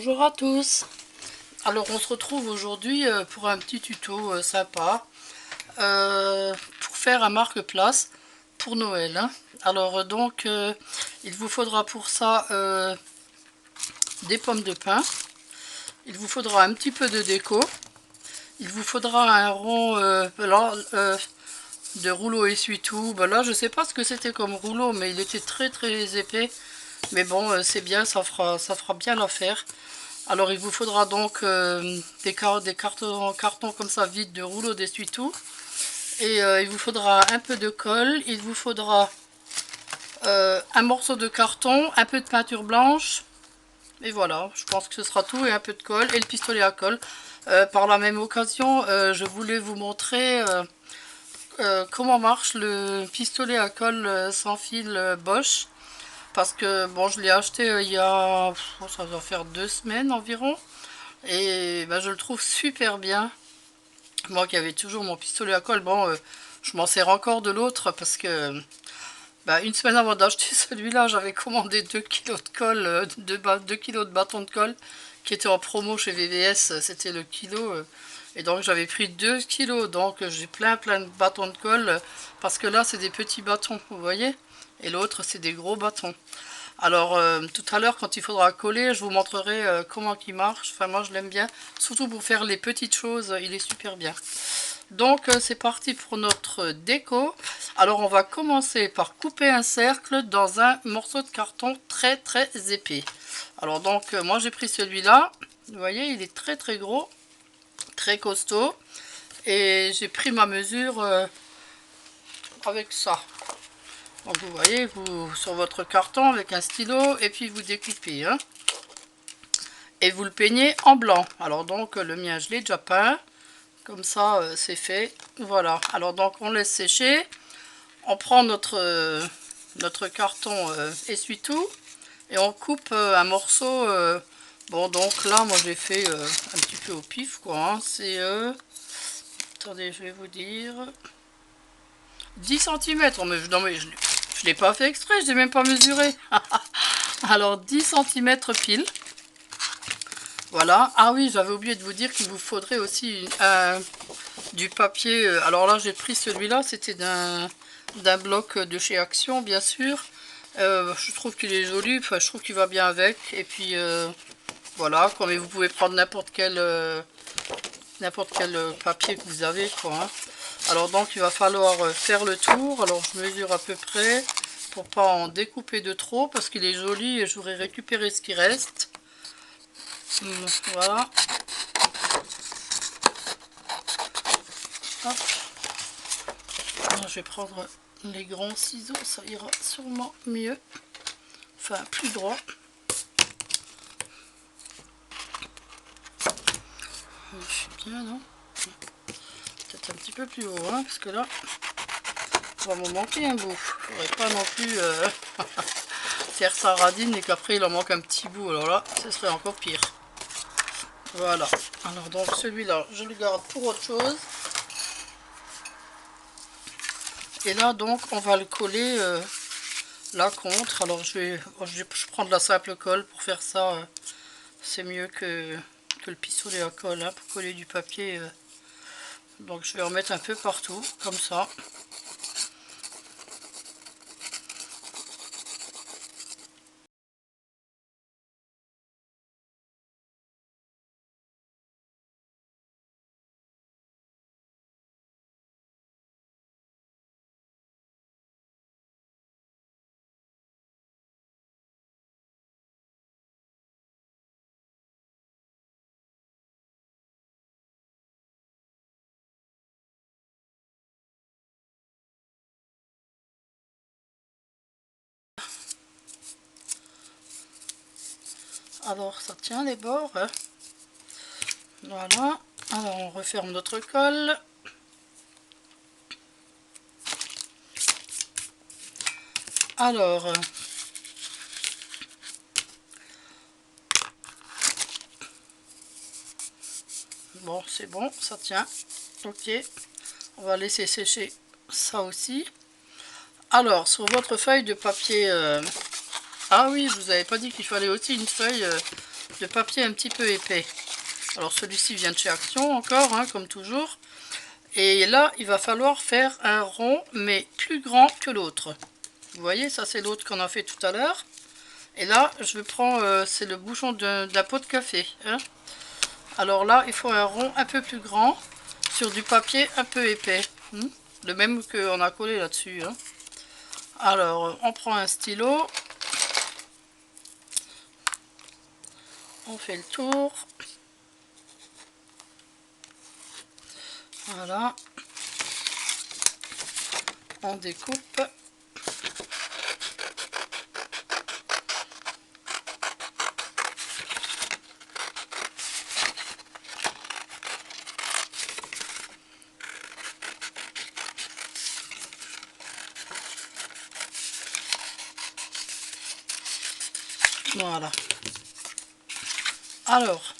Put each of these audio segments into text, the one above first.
Bonjour à tous. Alors on se retrouve aujourd'hui pour un petit tuto sympa pour faire un marque-place pour Noël, hein. Alors il vous faudra pour ça des pommes de pin, il vous faudra un petit peu de déco, il vous faudra un rond de rouleau essuie-tout. Ben là je sais pas ce que c'était comme rouleau, mais il était très épais, mais bon c'est bien, ça fera bien l'affaire. Alors il vous faudra donc des cartons comme ça vides de rouleau d'essuie-tout. Et il vous faudra un peu de colle, il vous faudra un morceau de carton, un peu de peinture blanche. Et voilà, je pense que ce sera tout, et un peu de colle et le pistolet à colle. Par la même occasion, je voulais vous montrer comment marche le pistolet à colle sans fil Bosch. Parce que bon, je l'ai acheté il y a, ça doit faire 2 semaines environ. Et ben, je le trouve super bien. Moi qui avais toujours mon pistolet à colle, bon, je m'en sers encore de l'autre parce que bah, une semaine avant d'acheter celui-là, j'avais commandé 2 kilos de colle, 2 kilos de bâton de colle qui était en promo chez VVS, c'était le kilo. Et donc j'avais pris 2 kilos, donc j'ai plein de bâtons de colle parce que là c'est des petits bâtons, vous voyez, et l'autre c'est des gros bâtons. Alors tout à l'heure quand il faudra coller, je vous montrerai comment il marche. Enfin moi je l'aime bien, surtout pour faire les petites choses, il est super bien. Donc c'est parti pour notre déco. Alors on va commencer par couper un cercle dans un morceau de carton très épais. Alors donc moi j'ai pris celui-là, vous voyez il est très gros, très costaud. Et j'ai pris ma mesure avec ça. Donc vous voyez, vous sur votre carton avec un stylo, et puis vous découpez, hein, et vous le peignez en blanc. Alors donc le mien je l'ai déjà peint, comme ça c'est fait. Voilà, alors donc on laisse sécher, on prend notre carton essuie-tout et on coupe un morceau. Bon donc là moi j'ai fait un petit peu au pif quoi, hein. C'est attendez, je vais vous dire 10 cm. Non mais je l'ai pas fait exprès, je l'ai même pas mesuré. Alors 10 cm pile. Voilà. Ah oui, j'avais oublié de vous dire qu'il vous faudrait aussi du papier. Alors là j'ai pris celui-là, c'était d'un bloc de chez Action bien sûr. Je trouve qu'il est joli, enfin je trouve qu'il va bien avec. Et puis voilà, quoi, mais vous pouvez prendre n'importe quel papier que vous avez, quoi, hein. Alors donc il va falloir faire le tour. Alors je mesure à peu près pour pas en découper de trop parce qu'il est joli et je voudrais récupérer ce qui reste. Voilà. Hop. Alors, je vais prendre les grands ciseaux, ça ira sûrement mieux. Enfin plus droit. Je suis bien, non? Peut-être un petit peu plus haut, hein, parce que là ça va me manquer un bout. Faudrait pas non plus faire ça radine et qu'après il en manque un petit bout. Alors là, ce serait encore pire. Voilà. Alors donc celui-là, je le garde pour autre chose. Et là donc on va le coller là contre. Alors je prends de la simple colle pour faire ça. C'est mieux que le pistolet à colle, hein, pour coller du papier. Donc je vais en mettre un peu partout, comme ça. Alors ça tient les bords, hein. Voilà. Alors on referme notre colle. Alors bon, c'est bon, ça tient. Ok, on va laisser sécher ça aussi. Alors sur votre feuille de papier, ah oui, je vous avais pas dit qu'il fallait aussi une feuille de papier un petit peu épais. Alors celui-ci vient de chez Action encore, hein, comme toujours. Et là, il va falloir faire un rond, mais plus grand que l'autre. Vous voyez, ça c'est l'autre qu'on a fait tout à l'heure. Et là, je prends, c'est le bouchon d'un pot de café. Hein. Alors là, il faut un rond un peu plus grand sur du papier un peu épais. Le même qu'on a collé là-dessus. Hein. Alors, on prend un stylo. On fait le tour. Voilà. On découpe. Voilà. Alors,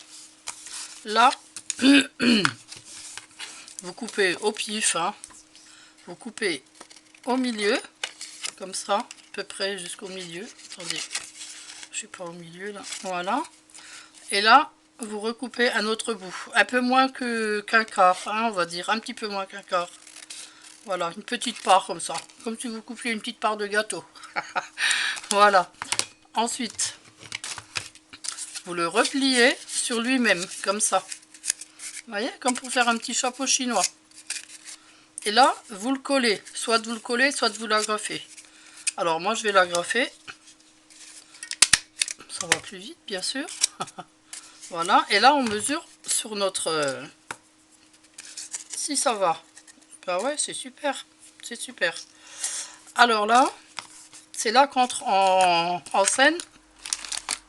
là, vous coupez au pif, hein. Vous coupez au milieu, comme ça, à peu près jusqu'au milieu. Attendez, je suis pas au milieu là. Voilà. Et là, vous recoupez un autre bout, un peu moins qu'un quart, hein, on va dire, un petit peu moins qu'un quart. Voilà, une petite part comme ça, comme si vous coupiez une petite part de gâteau. Voilà. Ensuite, vous le repliez sur lui-même, comme ça. Vous voyez, comme pour faire un petit chapeau chinois. Et là, vous le collez. Soit vous le collez, soit vous l'agrafez. Alors, moi, je vais l'agrafer. Ça va plus vite, bien sûr. Voilà. Et là, on mesure sur notre... si ça va. Bah ouais, c'est super. C'est super. Alors là, c'est là qu'entre en scène.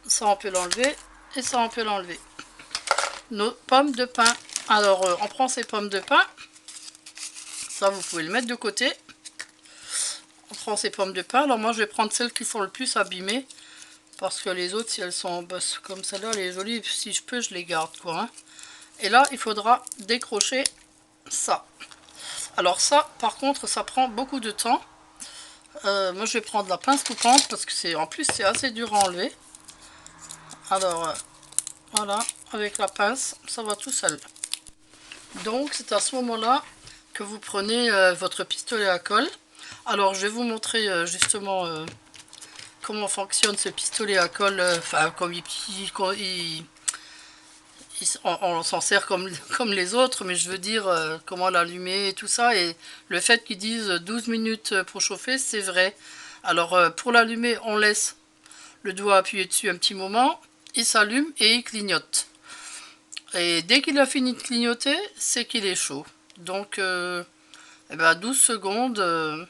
Ça, on peut l'enlever. Et ça, on peut l'enlever. Nos pommes de pin. Alors, on prend ces pommes de pin. Ça, vous pouvez le mettre de côté. On prend ces pommes de pin. Alors, moi, je vais prendre celles qui sont le plus abîmées. Parce que les autres, si elles sont comme celle-là, les olives, si je peux, je les garde, quoi. Hein. Et là, il faudra décrocher ça. Alors ça, par contre, ça prend beaucoup de temps. Moi, je vais prendre la pince coupante parce que en plus, c'est assez dur à enlever. Alors, voilà, avec la pince, ça va tout seul. Donc, c'est à ce moment-là que vous prenez votre pistolet à colle. Alors, je vais vous montrer justement comment fonctionne ce pistolet à colle. Enfin, comme on s'en sert comme les autres, mais je veux dire comment l'allumer et tout ça. Et le fait qu'ils disent 12 minutes pour chauffer, c'est vrai. Alors, pour l'allumer, on laisse le doigt appuyé dessus un petit moment. Il s'allume et il clignote. Et dès qu'il a fini de clignoter, c'est qu'il est chaud. Donc, eh ben 12 secondes.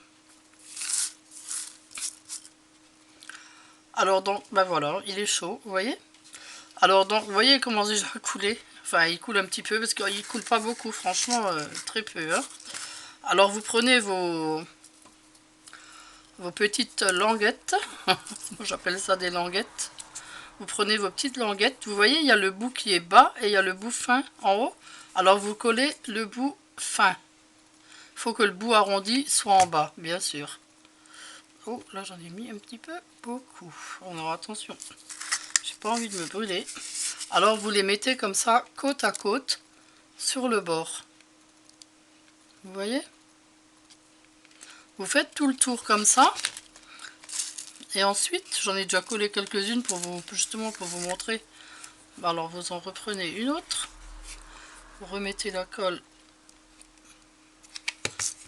Alors, donc, ben voilà, il est chaud, vous voyez. Alors, donc, vous voyez comment déjà couler. Enfin, il coule un petit peu parce qu'il coule pas beaucoup, franchement, très peu. Hein. Alors, vous prenez vos petites languettes. Moi, j'appelle ça des languettes. Vous prenez vos petites languettes. Vous voyez, il y a le bout qui est bas et il y a le bout fin en haut. Alors, vous collez le bout fin. Il faut que le bout arrondi soit en bas, bien sûr. Oh, là, j'en ai mis un petit peu beaucoup. Alors, attention. J'ai pas envie de me brûler. Alors, vous les mettez comme ça, côte à côte, sur le bord. Vous voyez? Vous faites tout le tour comme ça. Et ensuite, j'en ai déjà collé quelques-unes pour vous, justement pour vous montrer. Alors, vous en reprenez une autre. Vous remettez la colle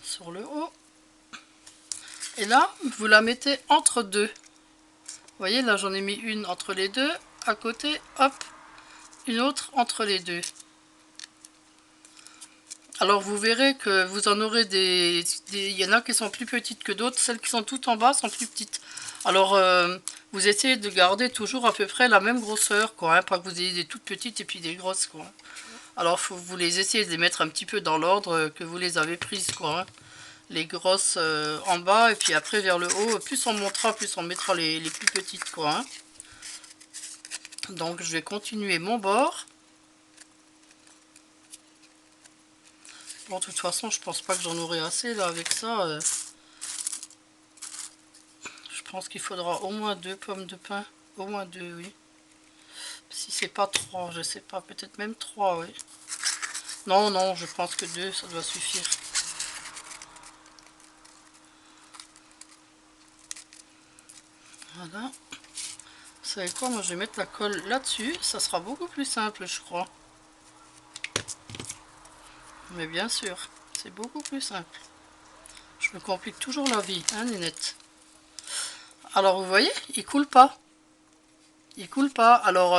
sur le haut. Et là, vous la mettez entre deux. Vous voyez, là, j'en ai mis une entre les deux. À côté, hop, une autre entre les deux. Alors vous verrez que vous en aurez il y en a qui sont plus petites que d'autres, celles qui sont toutes en bas sont plus petites. Alors vous essayez de garder toujours à peu près la même grosseur, quoi, hein, pas que vous ayez des toutes petites et puis des grosses, quoi. Alors vous les essayez de les mettre un petit peu dans l'ordre que vous les avez prises, quoi. Hein. Les grosses en bas et puis après vers le haut, plus on montera, plus on mettra les plus petites, quoi. Hein. Donc je vais continuer mon bord. Bon, de toute façon, je pense pas que j'en aurai assez là avec ça. Je pense qu'il faudra au moins 2 pommes de pin. Au moins 2, oui. Si c'est pas 3, je sais pas, peut-être même 3, oui. Non, non, je pense que 2, ça doit suffire. Voilà. Vous savez quoi, moi je vais mettre la colle là-dessus, ça sera beaucoup plus simple, je crois. Mais bien sûr, c'est beaucoup plus simple. Je me complique toujours la vie, hein, Ninette. Alors vous voyez, il coule pas. Il coule pas. Alors,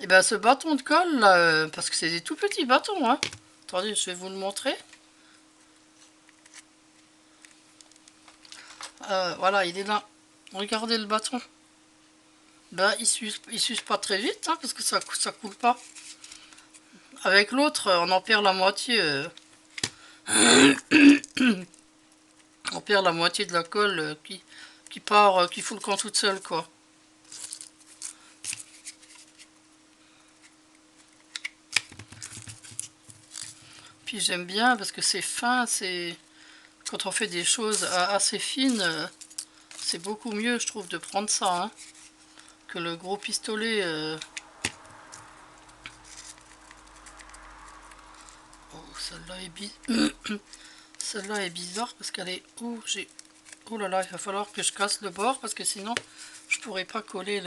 eh ben, ce bâton de colle, là, parce que c'est des tout petits bâtons, hein. Attendez, je vais vous le montrer. Voilà, il est là. Regardez le bâton. Ben, il s'use pas très vite, hein, parce que ça coule pas. Avec l'autre, on en perd la moitié. On perd la moitié de la colle qui part, qui fout le camp toute seule, quoi. Puis j'aime bien parce que c'est fin, c'est quand on fait des choses assez fines, c'est beaucoup mieux, je trouve, de prendre ça, hein, que le gros pistolet. Oh, celle-là est celle-là est bizarre parce qu'elle est. Oh, oh là là, il va falloir que je casse le bord parce que sinon je pourrais pas coller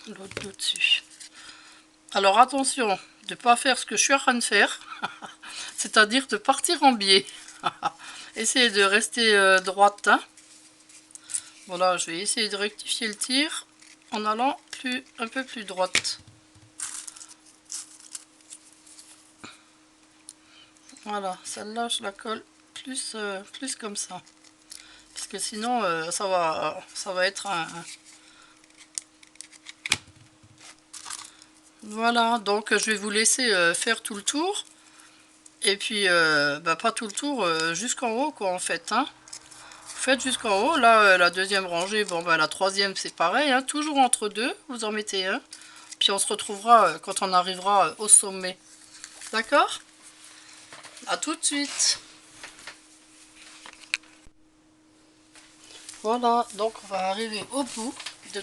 l'autre dessus. Alors attention, de ne pas faire ce que je suis en train de faire, c'est-à-dire de partir en biais. Essayez de rester droite. Hein. Voilà, je vais essayer de rectifier le tir en allant un peu plus droite. Voilà, celle-là je la colle plus comme ça. Parce que sinon ça va être Voilà, donc je vais vous laisser faire tout le tour. Et puis, bah, pas tout le tour, jusqu'en haut, quoi, en fait. Hein. Vous faites jusqu'en haut. Là, la deuxième rangée, bon, bah, la troisième, c'est pareil. Hein, toujours entre deux, vous en mettez un. Puis on se retrouvera quand on arrivera au sommet. D'accord? À tout de suite. Voilà, donc on va arriver au bout de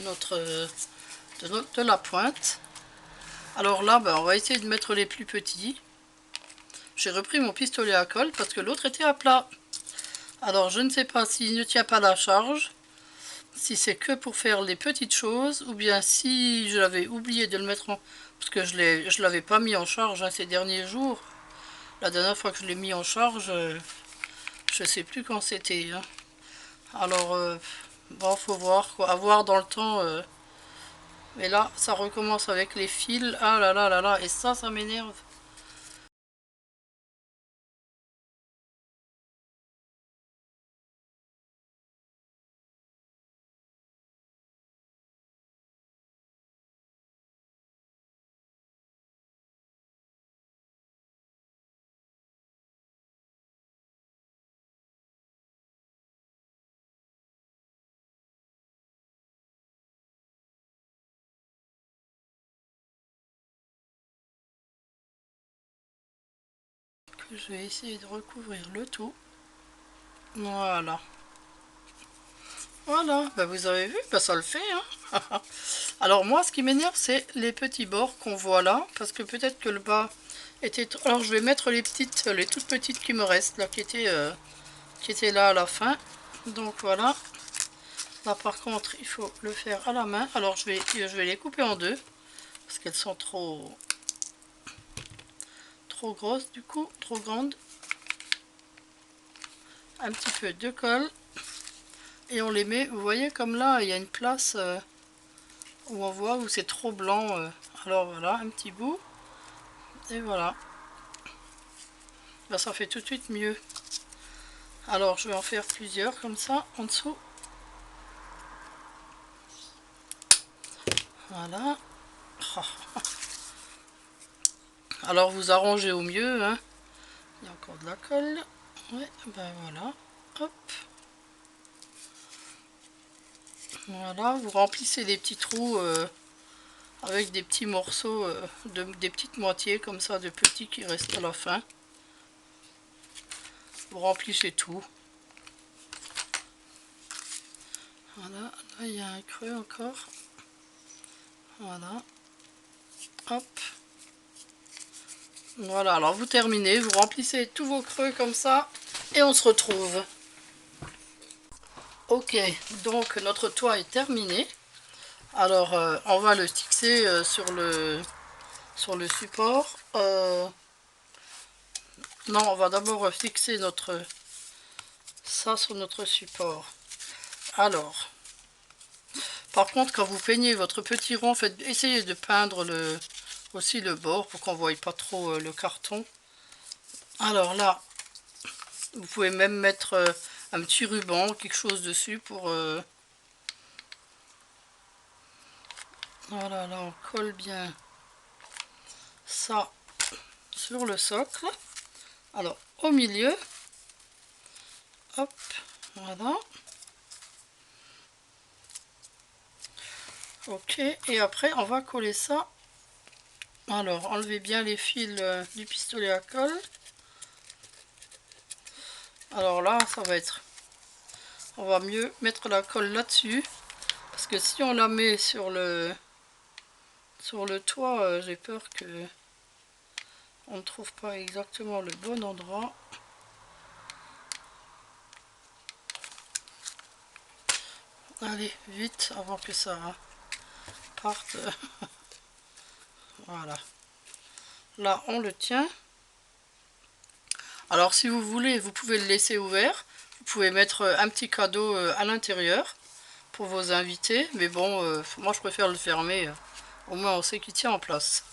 de la pointe. Alors là, bah, on va essayer de mettre les plus petits. J'ai repris mon pistolet à colle parce que l'autre était à plat. Alors je ne sais pas s'il ne tient pas la charge, si c'est que pour faire les petites choses, ou bien si je l'avais oublié de le mettre en... Parce que je l'avais pas mis en charge hein, ces derniers jours. La dernière fois que je l'ai mis en charge, je sais plus quand c'était. Hein. Alors, bon, faut voir quoi, à voir dans le temps. Mais là, ça recommence avec les fils. Ah là là là là, et ça m'énerve. Je vais essayer de recouvrir le tout. Voilà. Voilà, bah vous avez vu, bah ça le fait. Hein. Alors moi, ce qui m'énerve, c'est les petits bords qu'on voit là, parce que peut-être que le bas était... Alors je vais mettre les toutes petites qui me restent, là, qui étaient là à la fin. Donc voilà. Là par contre, il faut le faire à la main. Alors je vais les couper en deux, parce qu'elles sont trop grosses du coup, trop grandes. Un petit peu de colle. Et on les met, vous voyez comme là, il y a une place où on voit où c'est trop blanc. Alors voilà, un petit bout. Et voilà. Ben, ça fait tout de suite mieux. Alors je vais en faire plusieurs comme ça en dessous. Voilà. Alors vous arrangez au mieux. Hein. Il y a encore de la colle. Ouais, ben voilà. Hop. Voilà, vous remplissez les petits trous avec des petits morceaux, des petites moitiés comme ça, de petits qui restent à la fin. Vous remplissez tout. Voilà, là il y a un creux encore. Voilà. Hop. Voilà, alors vous terminez, vous remplissez tous vos creux comme ça et on se retrouve. Ok, donc notre toit est terminé. Alors on va le fixer sur le support. Non, on va d'abord fixer ça sur notre support. Alors, par contre, quand vous peignez votre petit rond, essayez de peindre aussi le bord pour qu'on ne voie pas trop le carton. Alors là, vous pouvez même mettre un petit ruban, quelque chose dessus pour... Voilà, là on colle bien ça sur le socle. Alors, au milieu, hop, voilà. Ok, et après on va coller ça. Alors, enlevez bien les fils du pistolet à colle. Alors là, ça va être... On va mieux mettre la colle là-dessus. Parce que si on la met sur le toit, j'ai peur que on ne trouve pas exactement le bon endroit. Allez, vite, avant que ça parte. Voilà. Là, on le tient. Alors, si vous voulez, vous pouvez le laisser ouvert. Vous pouvez mettre un petit cadeau à l'intérieur pour vos invités. Mais bon, moi, je préfère le fermer. Au moins, on sait qu'il tient en place.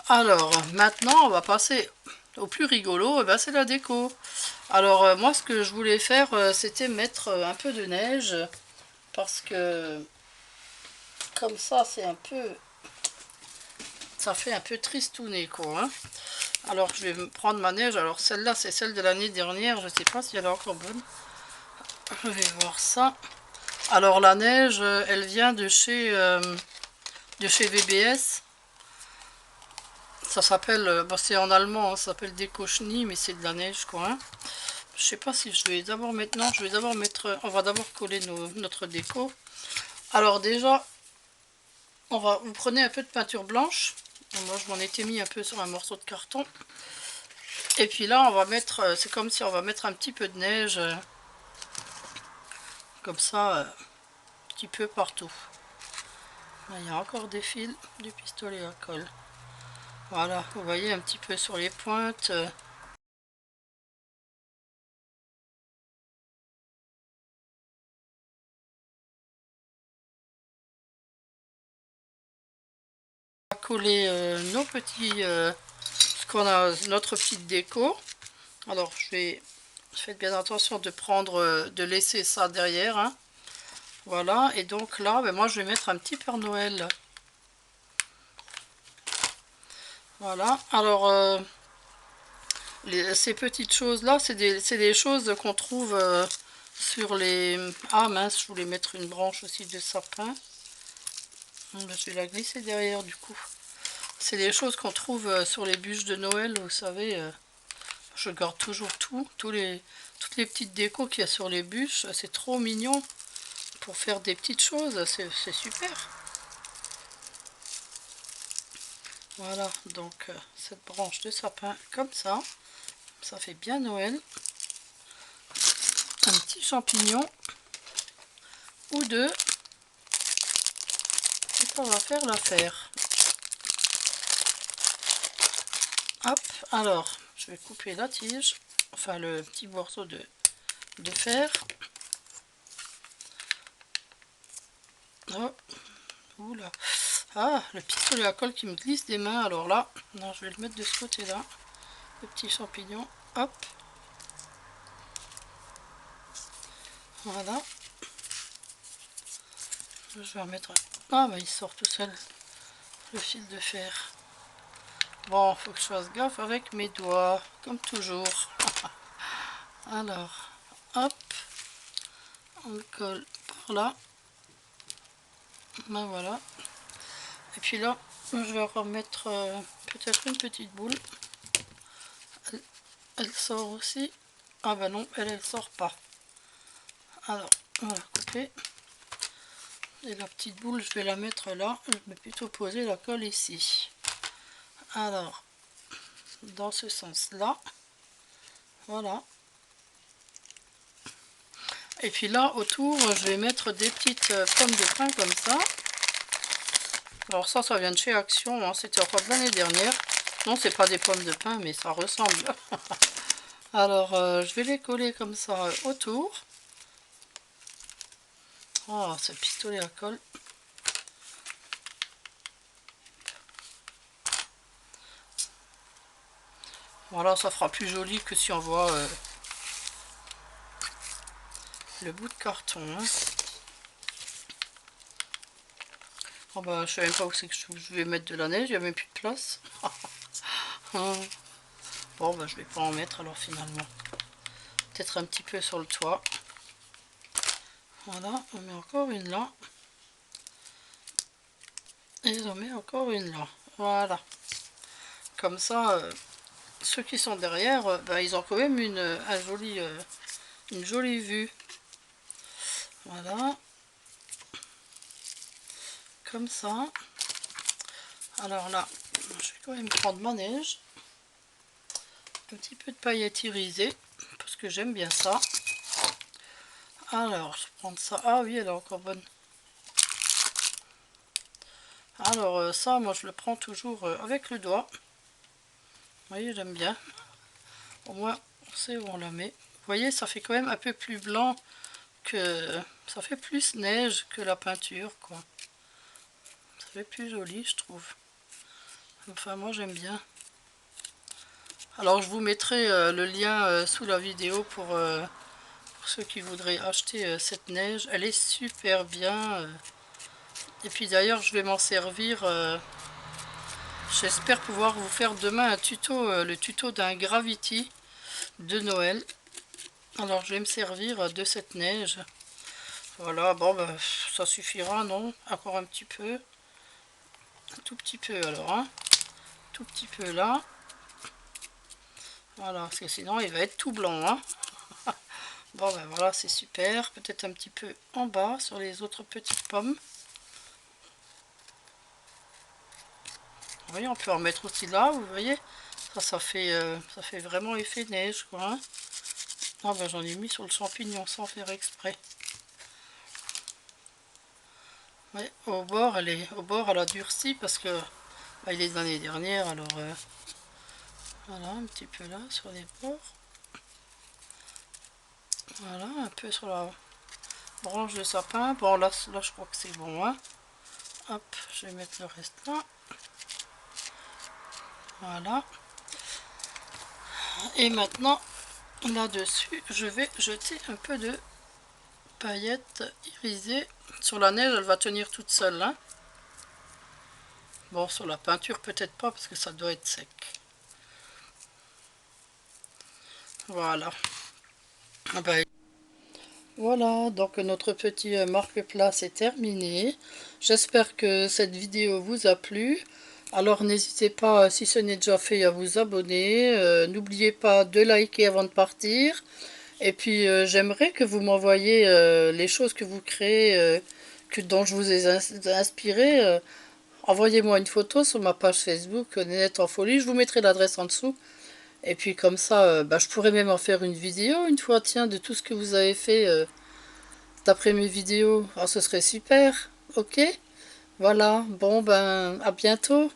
Alors, maintenant, on va passer au plus rigolo. Et ben, c'est la déco. Alors, moi, ce que je voulais faire, c'était mettre un peu de neige. Parce que, comme ça, c'est un peu... Ça fait un peu tristouné, quoi. Hein. Alors, je vais prendre ma neige. Alors, celle-là, c'est celle de l'année dernière. Je ne sais pas si elle est encore bonne. Je vais voir ça. Alors, la neige, elle vient de chez VBS. Ça s'appelle, bon, c'est en allemand, hein, ça s'appelle Dekoschni, mais c'est de la neige, quoi. Hein. Je sais pas si je vais d'abord mettre... Non, je vais d'abord mettre... On va d'abord coller notre déco. Alors, déjà, vous prenez un peu de peinture blanche. Moi, je m'en étais mis un peu sur un morceau de carton. Et puis là, on va mettre, c'est comme si on va mettre un petit peu de neige, comme ça, un petit peu partout. Là, il y a encore des fils du pistolet à colle. Voilà, vous voyez un petit peu sur les pointes. On va coller nos petits, notre petite déco. Alors, faites bien attention de de laisser ça derrière. Hein. Voilà, et donc là, ben moi je vais mettre un petit Père Noël. Voilà, alors ces petites choses-là, c'est des choses qu'on trouve sur les... Ah mince, je voulais mettre une branche aussi de sapin. Je vais la glisser derrière du coup. C'est des choses qu'on trouve sur les bûches de Noël, vous savez. Je garde toujours toutes les petites décos qu'il y a sur les bûches. C'est trop mignon pour faire des petites choses, c'est super. Voilà, donc cette branche de sapin comme ça fait bien Noël. Un petit champignon ou deux, et ça va faire l'affaire. Hop, alors, je vais couper la tige, enfin le petit morceau de fer. Oh, oula. Ah, le pistolet à colle qui me glisse des mains, alors là, non, je vais le mettre de ce côté-là. Le petit champignon, hop. Voilà. Je vais remettre... Ah, bah il sort tout seul, le fil de fer. Bon, faut que je fasse gaffe avec mes doigts, comme toujours. Alors, hop, on le colle par là. Ben voilà. Et puis là, je vais remettre peut-être une petite boule. Elle sort aussi. Ah ben non, elle sort pas. Alors, on va couper. Et la petite boule, je vais la mettre là. Je vais plutôt poser la colle ici. Alors, dans ce sens-là. Voilà. Et puis là, autour, je vais mettre des petites pommes de pin comme ça. Alors ça vient de chez Action, hein. C'était encore l'année dernière. Non, c'est pas des pommes de pin, mais ça ressemble. Alors, je vais les coller comme ça autour. Oh, ce pistolet à colle. Voilà, ça fera plus joli que si on voit le bout de carton. Hein. Oh bah, je sais même pas où c'est que je vais mettre de la neige, il n'y a même plus de place. Bon, bah, je vais pas en mettre alors finalement. Peut-être un petit peu sur le toit. Voilà, on met encore une là. Et j'en mets encore une là. Voilà. Comme ça, ceux qui sont derrière, bah, ils ont quand même une jolie vue. Voilà. Comme ça. Alors là, je vais quand même prendre ma neige. Un petit peu de paillettes irisées. Parce que j'aime bien ça. Alors, je prends ça. Ah oui, elle est encore bonne. Alors ça, moi je le prends toujours avec le doigt. Vous voyez, j'aime bien. Au moins, on sait où on la met. Vous voyez, ça fait quand même un peu plus blanc que... Ça fait plus neige que la peinture, quoi. Ça fait plus joli, je trouve. Enfin, moi j'aime bien. Alors, je vous mettrai le lien sous la vidéo pour ceux qui voudraient acheter cette neige. Elle est super bien. Et puis d'ailleurs, je vais m'en servir... J'espère pouvoir vous faire demain un tuto, le tuto d'un Gravity de Noël. Alors je vais me servir de cette neige. Voilà, bon ben ça suffira, non? Encore un petit peu. Un tout petit peu alors, hein? Tout petit peu là. Voilà, parce que sinon il va être tout blanc, hein? Bon ben voilà, c'est super. Peut-être un petit peu en bas sur les autres petites pommes. Vous voyez, on peut en mettre aussi là, vous voyez? Ça fait vraiment effet neige, quoi. Hein. Ah ben j'en ai mis sur le champignon sans faire exprès. Ouais, au bord, elle a durci parce que bah, il est de l'année dernière, alors voilà, un petit peu là sur les bords. Voilà, un peu sur la branche de sapin. Bon, là je crois que c'est bon. Hein. Hop, je vais mettre le reste là. Voilà. Et maintenant, là-dessus, je vais jeter un peu de paillettes irisées. Sur la neige, elle va tenir toute seule. Hein. Bon, sur la peinture, peut-être pas, parce que ça doit être sec. Voilà. Ah ben, voilà, donc notre petit marque-place est terminé. J'espère que cette vidéo vous a plu. Alors n'hésitez pas, si ce n'est déjà fait, à vous abonner. N'oubliez pas de liker avant de partir. Et puis j'aimerais que vous m'envoyiez les choses que vous créez, dont je vous ai inspiré. Envoyez-moi une photo sur ma page Facebook, Nénette en Folie. Je vous mettrai l'adresse en dessous. Et puis comme ça, bah, je pourrais même en faire une vidéo une fois, tiens, de tout ce que vous avez fait d'après mes vidéos. Alors ce serait super, ok? Voilà, bon ben à bientôt.